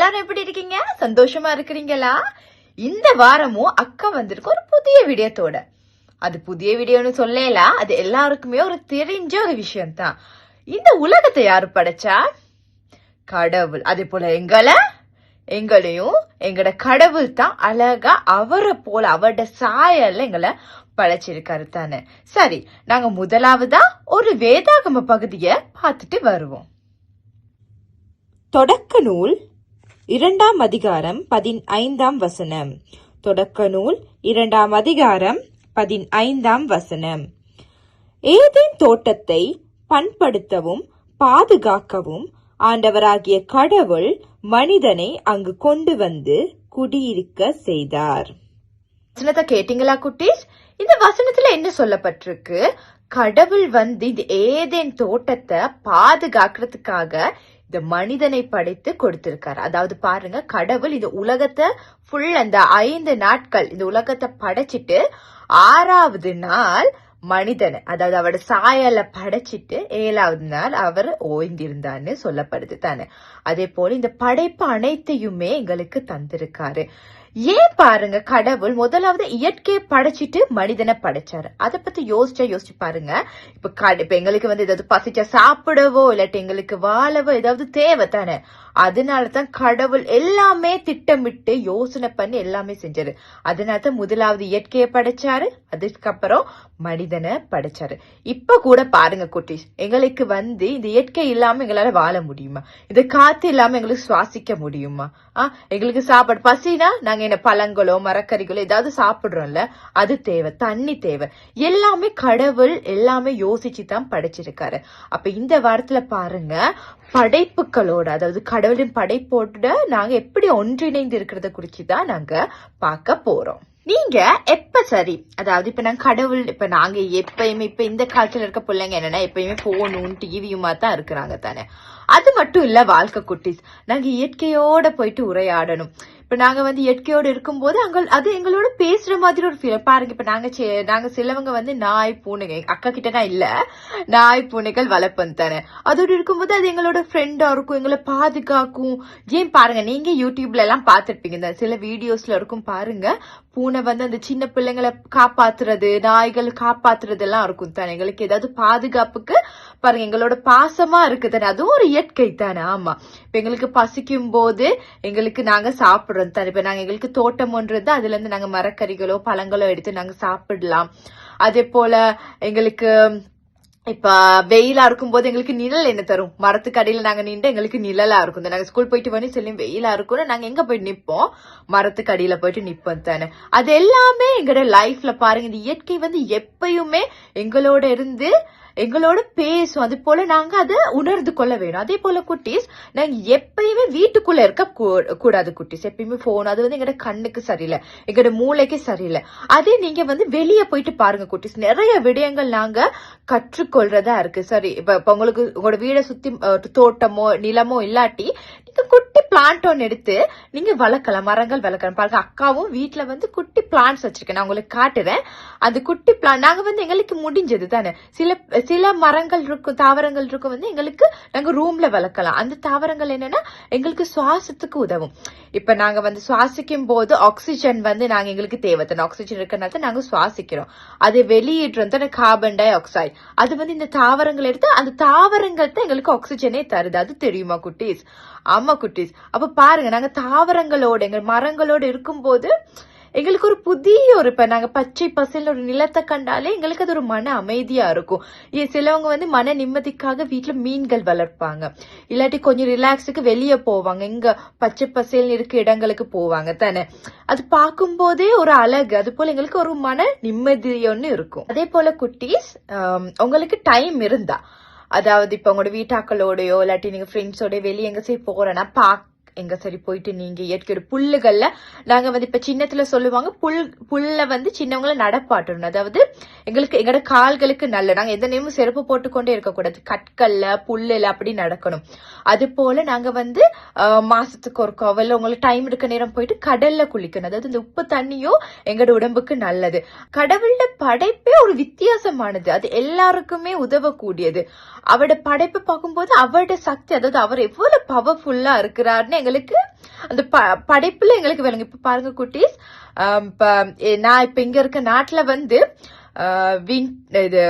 எல்லாரும் எப்படி இருக்கீங்க? சந்தோஷமா இருக்கிறீங்களா? இந்த வாரமும் அக்கா வந்திருக்கு ஒரு புதிய வீடியோத்தோட. அது புதிய வீடியோன்னு சொல்லலாம், அது எல்லாருக்குமே ஒரு தெரிஞ்ச ஒரு விஷயம் தான். இந்த உலகத்தை யாரு படைச்சா? கடவுள். அதே போல எங்களையும் எங்கட கடவுள் தான் அழகா அவரை போல அவரோட சாயல்ல எங்களை படைச்சிருக்காரு தானே. சரி, நாங்க முதலாவதா ஒரு வேதாகம பகுதியை பார்த்துட்டு வருவோம். தொடக்க நூல் 2ஆம் அதிகாரம் 15ஆம் வசனம். தொடக்க நூல் 2ஆம் அதிகாரம் 15ஆம் வசனம். ஏதேன் தோட்டத்தை பண்படுத்தவும் பாதுகாக்கவும் ஆண்டவராகிய கடவுள் மனிதனை அங்கு கொண்டு வந்து குடியிருக்க செய்தார். வசனத்தை கேட்டீங்களா குட்டீஸ்? இந்த வசனத்துல என்ன சொல்லப்பட்டிருக்கு? கடவுள் வந்து இந்த ஏதேன் தோட்டத்தை பாதுகாக்கிறதுக்காக இந்த மனிதனை படைத்து கொடுத்திருக்காரு. அதாவது பாருங்க, கடவுள் இந்த உலகத்தை ஃபுல் அந்த 5 நாட்கள் இந்த உலகத்தை படைச்சிட்டு 6வது நாள் மனிதனை, அதாவது அவரோட சாயலை படைச்சிட்டு 7வது நாள் அவர் ஓய்ந்திருந்தான்னு சொல்லப்படுது தானே. அதே போல இந்த படைப்பு அனைத்தையுமே எங்களுக்கு தந்திருக்காரு. ஏன் பாருங்க, கடவுள் முதலாவது இயற்கையை படைச்சிட்டு மனிதனை படைச்சாரு. அதை பத்தி யோசிச்சு பாருங்க. இப்ப எங்களுக்கு வந்து ஏதாவது பசிச்சா சாப்பிடவோ இல்லாட்டி எங்களுக்கு வாழவோ ஏதாவது தேவை தானே. அதனாலதான் கடவுள் எல்லாமே திட்டமிட்டு யோசனை பண்ணி எல்லாமே செஞ்சாரு. அதனாலதான் முதலாவது இயற்கையை படைச்சாரு, அதுக்கப்புறம் மனிதனை படைச்சாரு. இப்ப கூட பாருங்க குட்டீஸ், எங்களுக்கு வந்து இந்த இயற்கை இல்லாம எங்களால வாழ முடியுமா? இந்த காத்து இல்லாம எங்களுக்கு சுவாசிக்க முடியுமா? எங்களுக்கு சாப்பாடு பசினா நாங்க என்ன பழங்களோ மரக்கறிகளோ ஏதாவது சாப்பிடுறோம்ல, அது தேவை. தண்ணி தேவை. எல்லாமே கடவுள் எல்லாமே யோசிச்சு தான் படைச்சிருக்காரு. அப்ப இந்த வாரத்துல பாருங்க, படைப்புகளோட, அதாவது கடவுளின் படைப்போட நாங்க எப்படி ஒன்றிணைந்து இருக்கிறத குறிச்சுதான் நாங்க பார்க்க போறோம். நீங்க எப்ப சரி, அதாவது இப்ப நாங்க கடவுள், இப்ப நாங்க எப்பயுமே இப்ப இந்த காலத்துல இருக்க பிள்ளைங்க என்னன்னா எப்பயுமே போனும் டிவியுமா தான் இருக்கிறாங்க தானே. அது மட்டும் இல்ல வாழ்க்கை குட்டீஸ், நாங்க இயற்கையோட போயிட்டு உரையாடணும். இப்ப நாங்க வந்து இயற்கையோட இருக்கும்போது அது எங்களோட பேசுற மாதிரி ஒரு ஃபீல். பாருங்க, இப்ப நாங்க சிலவங்க வந்து நாய் பூனைகள், அக்கா கிட்ட நான் இல்ல, நாய் பூனைகள் வளர்ப்போம் தானே. அதோட இருக்கும்போது அது எங்களோட ஃப்ரெண்டா இருக்கும், எங்களை பாதுகாக்கும். ஏன் பாருங்க, நீங்க யூடியூப்ல எல்லாம் பாத்துருப்பீங்க, சில வீடியோஸ்ல இருக்கும் பாருங்க, பூனை வந்து அந்த சின்ன பிள்ளைங்களை காப்பாத்துறது, நாய்கள் காப்பாத்துறது எல்லாம் இருக்கும் தானே. எங்களுக்கு ஏதாவது பாதுகாப்புக்கு பாருங்க எங்களோட பாசமா இருக்கு தானே. அதுவும் ஒரு இயற்கை தானே. ஆமா, இப்ப எங்களுக்கு பசிக்கும் போது எங்களுக்கு நாங்க சாப்பிடுறோம் தானே. இப்ப நாங்க எங்களுக்கு தோட்டம் ஒன்று இருந்தா அதுல இருந்து நாங்க மரக்கறிகளோ பழங்களோ எடுத்து நாங்க சாப்பிடலாம். அதே போல எங்களுக்கு இப்ப வெயிலா இருக்கும் போது எங்களுக்கு நிழல் என்ன தரும்? மரத்துக்கு அடியில நாங்க நின்று எங்களுக்கு நிழலா இருக்கும். நாங்க ஸ்கூல் போயிட்டு வந்து சொல்லும் வெயிலா இருக்கும்னு நாங்க எங்க போயிட்டு நிப்போம்? மரத்துக்கு அடியில போயிட்டு நிப்போம் தானே. அது எல்லாமே எங்களோட லைஃப்ல பாருங்க, இந்த இயற்கை வந்து எப்பயுமே எங்களோட இருந்து எங்களோட பேசும். அது போல நாங்க அதை உணர்ந்து கொள்ள வேணும். அதே போல குட்டீஸ், நாங்க எப்பயுமே வீட்டுக்குள்ள இருக்க கூடாது குட்டீஸ். எப்பயுமே போன், அது வந்து எங்களோட கண்ணுக்கு சரியில்லை, எங்களோட மூளைக்கு சரியில்லை. அதே நீங்க வந்து வெளியே போயிட்டு பாருங்க குட்டீஸ், நிறைய விடயங்கள் நாங்க கற்றுக்கொள்றதா இருக்கு. சரி, இப்ப உங்களுக்கு உங்களோட வீடை சுத்தி தோட்டமோ நிலமோ இல்லாட்டி நீங்க குட்டி பிளான்ட் ஒன்னு எடுத்து நீங்க வளர்க்கலாம், மரங்கள் வளர்க்கலாம். பாருங்க, அக்காவும் வீட்டுல வந்து குட்டி பிளான்ட்ஸ் வச்சிருக்கேன், நான் உங்களுக்கு காட்டுறேன். அந்த குட்டி பிளான்ட் நாங்க வந்து எங்களுக்கு முடிஞ்சது தானே. சில மரங்கள் இருக்கும், தாவரங்கள் இருக்கும் வந்து எங்களுக்கு நாங்க ரூம்ல வளர்க்கலாம். அந்த தாவரங்கள் என்னன்னா எங்களுக்கு சுவாசத்துக்கு உதவும். இப்ப நாங்க வந்து சுவாசிக்கும் போது ஆக்சிஜன் வந்து நாங்க எங்களுக்கு தேவை தானே. ஆக்சிஜன் இருக்கிறனால நாங்க சுவாசிக்கிறோம். அதை வெளியிடுறோம் தானே, கார்பன் டை ஆக்சைடு. அது வந்து இந்த தாவரங்கள் எடுத்து அந்த தாவரங்கள் தான் எங்களுக்கு ஆக்சிஜனே தருது. அது தெரியுமா குட்டீஸ்? ஆமா குட்டீஸ். அப்ப பாருங்க, நாங்க தாவரங்களோட எங்க மரங்களோட இருக்கும் போது எங்களுக்கு ஒரு புதிய இப்ப நாங்க பச்சை பசல் ஒரு நிலத்தை கண்டாலே எங்களுக்கு அது ஒரு மன அமைதியா இருக்கும். சிலவங்க வந்து மன நிம்மதிக்காக வீட்டுல மீன்கள் வளர்ப்பாங்க, இல்லாட்டி கொஞ்சம் ரிலாக்ஸுக்கு வெளியே போவாங்க, இங்க பச்சை பசல் இருக்க இடங்களுக்கு போவாங்க தானே. அது பார்க்கும் போதே ஒரு அழகு. அது போல எங்களுக்கு ஒரு மன நிம்மதி ஒண்ணு இருக்கும். அதே போல குட்டீஸ், உங்களுக்கு டைம் இருந்தா, அதாவது இப்ப உங்களோட வீட்டாக்களோடயோ இல்லாட்டி நீங்க ஃப்ரெண்ட்ஸோட வெளியே எங்க சரி போறேன்னா எங்க சரி போயிட்டு நீங்க இயற்கையோட புல்லுகள்ல நாங்க வந்து இப்ப சின்னத்துல சொல்லுவாங்க புல்ல வந்து சின்னவங்கள நடப்பாட்டணும். அதாவது எங்களோட கால்களுக்கு நல்ல, நாங்க எந்த நேரமும் செருப்பு போட்டுக்கொண்டே இருக்கக்கூடாது, கற்கள்ல புல்லுல அப்படி நடக்கணும். அது போல நாங்க வந்து மாசத்துக்கு ஒரு கோவல்ல உங்களுக்கு டைம் இருக்க நேரம் போயிட்டு கடல்ல குளிக்கணும். அதாவது இந்த உப்பு தண்ணியும் எங்களோட உடம்புக்கு நல்லது. கடவுளோட படைப்பே ஒரு வித்தியாசமானது, அது எல்லாருக்குமே உதவக்கூடியது. அவரோட படைப்பை பார்க்கும்போது அவரோட சக்தி, அதாவது அவர் எவ்வளவு பவர்ஃபுல்லா இருக்கிறாருன்னு எங்களுக்கு அந்த படைப்புல எங்களுக்கு விளங்கும். இப்ப பாருங்க குட்டீஸ், நான் இப்ப இங்க இருக்க நாட்டுல வந்து இது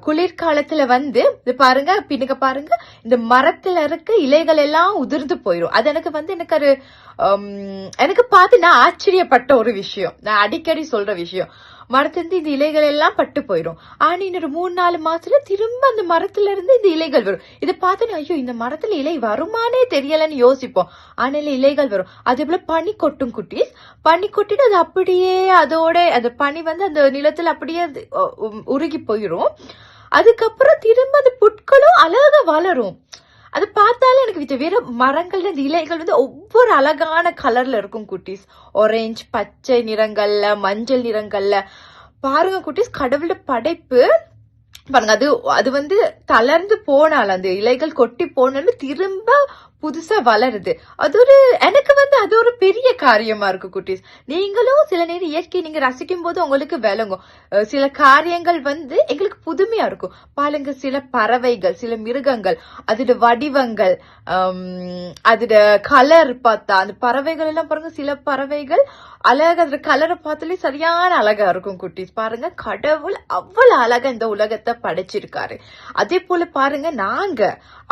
குளிர்காலத்துல வந்து இது பாருங்க, பின்னுக்கு பாருங்க, இந்த மரத்துல இருக்க இலைகள் எல்லாம் உதிர்ந்து போயிரும். அது எனக்கு வந்து எனக்கு பார்த்து நான் ஆச்சரியப்பட்ட ஒரு விஷயம், நான் அடிக்கடி சொல்ற விஷயம். மரத்திலிருந்து இந்த இலைகள் எல்லாம் பட்டு போயிடும். ஆனா இன்னொரு 3-4 மாசத்துல திரும்ப அந்த மரத்துல இருந்து இந்த இலைகள் வரும். இதை பார்த்து ஐயோ இந்த மரத்துல இலை வருமானே தெரியலன்னு யோசிப்போம். ஆனா இலைகள் வரும். அதே போல பனி கொட்டும் குட்டீஸ். பனி கொட்டிட்டு அது அப்படியே அதோட அந்த பனி வந்து அந்த நிலத்துல அப்படியே உருகி போயிரும். அதுக்கப்புறம் திரும்ப அந்த புட்களும் அழகா வளரும். அது பார்த்தாலே எனக்கு வேற மரங்கள்ல இந்த இலைகள் வந்து ஒவ்வொரு அழகான கலர்ல இருக்கும் குட்டீஸ். ஆரஞ்சு, பச்சை நிறங்கள்ல, மஞ்சள் நிறங்கள்ல. பாருங்க குட்டீஸ், கடவுளோட படைப்பு பாருங்க. அது வந்து தளர்ந்து போனால, அந்த இலைகள் கொட்டி போனாலும் திரும்ப புதுசா வளருது. எனக்கு வந்து அது ஒரு பெரிய காரியமா இருக்கு குட்டீஸ். நீங்களும் சில நேரம் இயற்கை நீங்க ரசிக்கும் போது உங்களுக்கு விளங்கும். சில காரியங்கள் வந்து எங்களுக்கு புதுமையா இருக்கும். பாருங்க, சில பறவைகள், சில மிருகங்கள், அதோட வடிவங்கள், அதோட கலர் பார்த்தா, அந்த பறவைகள் எல்லாம் பாருங்க, சில பறவைகள் அழகா அதோட கலரை பார்த்தாலே சரியான அழகா இருக்கும் குட்டீஸ். பாருங்க, கடவுள் அவ்வளவு அழகா இந்த உலகத்தை படைச்சிருக்காரு. அதே போல பாருங்க, நாங்க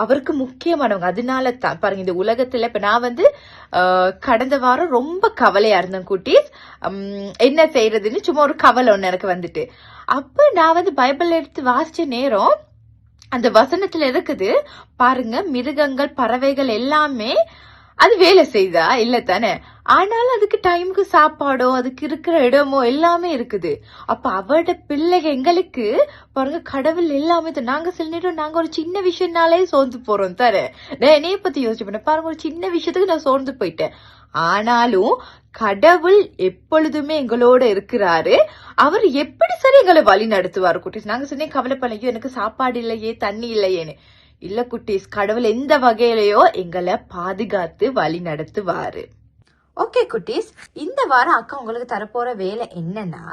அவருக்கு முக்கியமானவங்க. அதனால தான் பாருங்க, இந்த உலகத்துல இப்ப நான் வந்து கடந்த வாரம் ரொம்ப கவலையா இருந்தேன் குட்டீஸ். என்ன செய்யறதுன்னு சும்மா ஒரு கவலை ஒண்ணு எனக்கு வந்துட்டு. அப்ப நான் வந்து பைபிள் எடுத்து வாசிச்ச நேரம் அந்த வசனத்துல இருக்குது பாருங்க, மிருகங்கள், பறவைகள் எல்லாமே அது வேலை செய்தா இல்ல தானே? ஆனாலும் அதுக்கு டைமுக்கு சாப்பாடோ, அதுக்கு இருக்கிற இடமோ எல்லாமே இருக்குது. அப்ப அவரோட பிள்ளைங்க எங்களுக்கு பாருங்க, கடவுள் எல்லாமே நாங்க சில நேரம் நாங்க ஒரு சின்ன விஷயம்னாலே சோர்ந்து போறோம் தானே. நான் என்னைய பத்தி யோசிச்சு பண்ணேன் பாருங்க, ஒரு சின்ன விஷயத்துக்கு நான் சோர்ந்து போயிட்டேன். ஆனாலும் கடவுள் எப்பொழுதுமே எங்களோட இருக்கிறாரு. அவர் எப்படி சரி எங்களை வழி நடத்துவாரு குட்டீஸ். நாங்க சொன்னே கவலைப்படலையோ, எனக்கு சாப்பாடு இல்லையே, தண்ணி இல்லையேன்னு. இல்ல குட்டீஸ், கடவுள் எந்த வகையிலயோ எங்களை பாதுகாத்து வழி நடத்துவாரு. ஓகே குட்டீஸ், இந்த வாரம் அக்கா உங்களுக்கு தரப்போற வேலை என்னன்னா,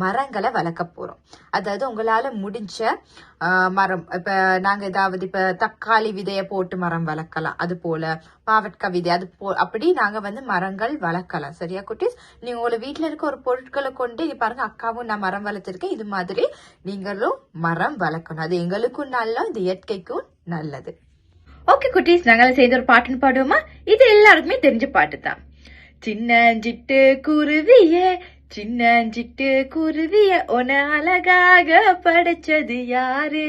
மரங்களை வளர்க்க போறோம். அதாவது உங்களால முடிஞ்ச மரம், இப்ப நாங்க ஏதாவது இப்ப தக்காளி விதைய போட்டு மரம் வளர்க்கலாம், அது போல பாவற்காய் விதை, அப்படி நாங்க வந்து மரங்கள் வளர்க்கலாம். சரியா குட்டீஸ்? நீங்க உங்களோட வீட்டுல இருக்க ஒரு பொருட்களை கொண்டு பாருங்க, அக்காவும் நான் மரம் வளர்த்திருக்கேன், இது மாதிரி நீங்களும் மரம் வளர்க்கணும். அது எங்களுக்கும் நல்ல, இந்த இயற்கைக்கும் நல்லது. ஓகே குட்டீஸ், நாங்களும் சேர்ந்து ஒரு பாட்டுன்னு பாடுவோமா? இது எல்லாருக்குமே தெரிஞ்ச பாட்டு தான். சின்னஞ்சிட்டு குருவியே, சின்னஞ்சிட்டு குருவிய உன அழகாக படைச்சது யாரு?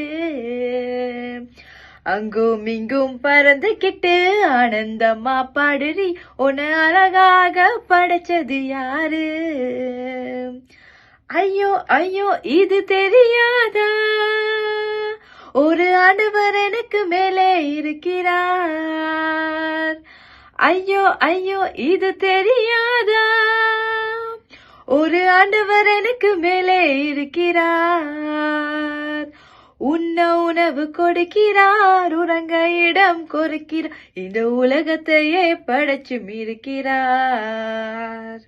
அங்கும் இங்கும் பறந்துகிட்டு ஆனந்தமா பாடுறி, உன அழகாக படைச்சது யாரு? ஐயோ ஐயோ இது தெரியாதா, ஒரு ஆண்டவர் எனக்கு மேலே இருக்கிறார். ஐயோ ஐயோ இது தெரியாதா, ஒரு ஆண்டவர் எனக்கு மேலே இருக்கிறார். உண்ண உணவு கொடுக்கிறார், உறங்க இடம் கொடுக்கிறார், இந்த உலகத்தையே படைச்சும் இருக்கிறார்.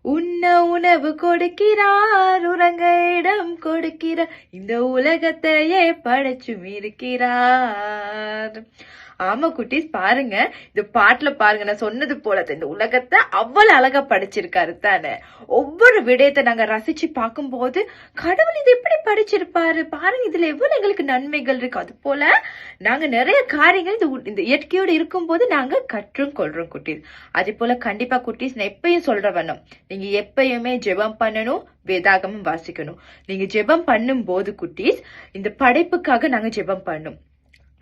உண்ண உணவு கொடுக்கிறார், உறங்க இடம் கொடுக்கிறார், இந்த உலகத்தையே படைச்சும் இருக்கிறார். ஆமா குட்டீஸ், பாருங்க இந்த பாட்டுல பாருங்க, நான் சொன்னது போல இந்த உலகத்தை அவ்வளவு அழகா படைச்சிருக்காரு தானே. ஒவ்வொரு விடயத்தை நாங்க ரசிச்சு பார்க்கும் போது கடவுள் இது எப்படி படைச்சிருப்பாரு பாருங்க, இதுல எவ்வளவு எங்களுக்கு நன்மைகள் இருக்கு. அது போல நாங்க நிறைய காரியங்கள் இந்த இயற்கையோடு இருக்கும் போது நாங்க கற்றும் கொள்றோம் குட்டீஸ். அதே போல கண்டிப்பா குட்டீஸ், நான் எப்பயும் சொல்ற வேணும், நீங்க எப்பயுமே ஜெபம் பண்ணணும், வேதாகமும் வாசிக்கணும். நீங்க ஜெபம் பண்ணும் போது குட்டீஸ், இந்த படைப்புக்காக நாங்க ஜெபம் பண்ணும்.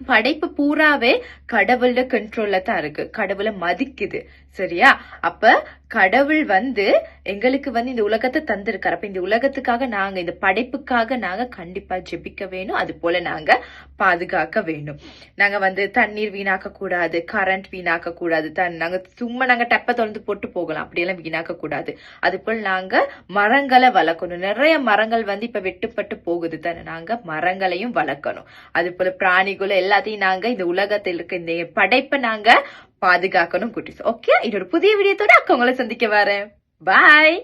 படைப்பு பூராவே கடவுளோட கண்ட்ரோல்ல தான் இருக்கு, கடவுளை மதிக்குது. சரியா? அப்ப கடவுள் வந்து எங்களுக்கு வந்து இந்த உலகத்தை தந்திருக்காரு. அப்ப இந்த உலகத்துக்காக நாங்க, இந்த படைப்புக்காக நாங்க கண்டிப்பா ஜெபிக்க வேணும். அது போல நாங்க பாதுகாக்க வேணும். நாங்க வந்து தண்ணீர் வீணாக்க கூடாது, கரண்ட் வீணாக்க கூடாது, நாங்க சும்மா நாங்க டெப்ப திறந்து போட்டு போகலாம், அப்படியெல்லாம் வீணாக்க கூடாது. அது போல நாங்க மரங்களை வளர்க்கணும். நிறைய மரங்கள் வந்து இப்ப வெட்டுப்பட்டு போகுது தானே, நாங்க மரங்களையும் வளர்க்கணும். அது போல பிராணிகளும் எல்லாத்தையும் நாங்க இந்த உலகத்தில் இருக்க இந்த படைப்பை நாங்க பாதுகாக்கணும் குட்டீஸ். ஓகே, இதோட புதிய வீடியோத்தோட அக்கா உங்களை சந்திக்க வரேன். பாய்.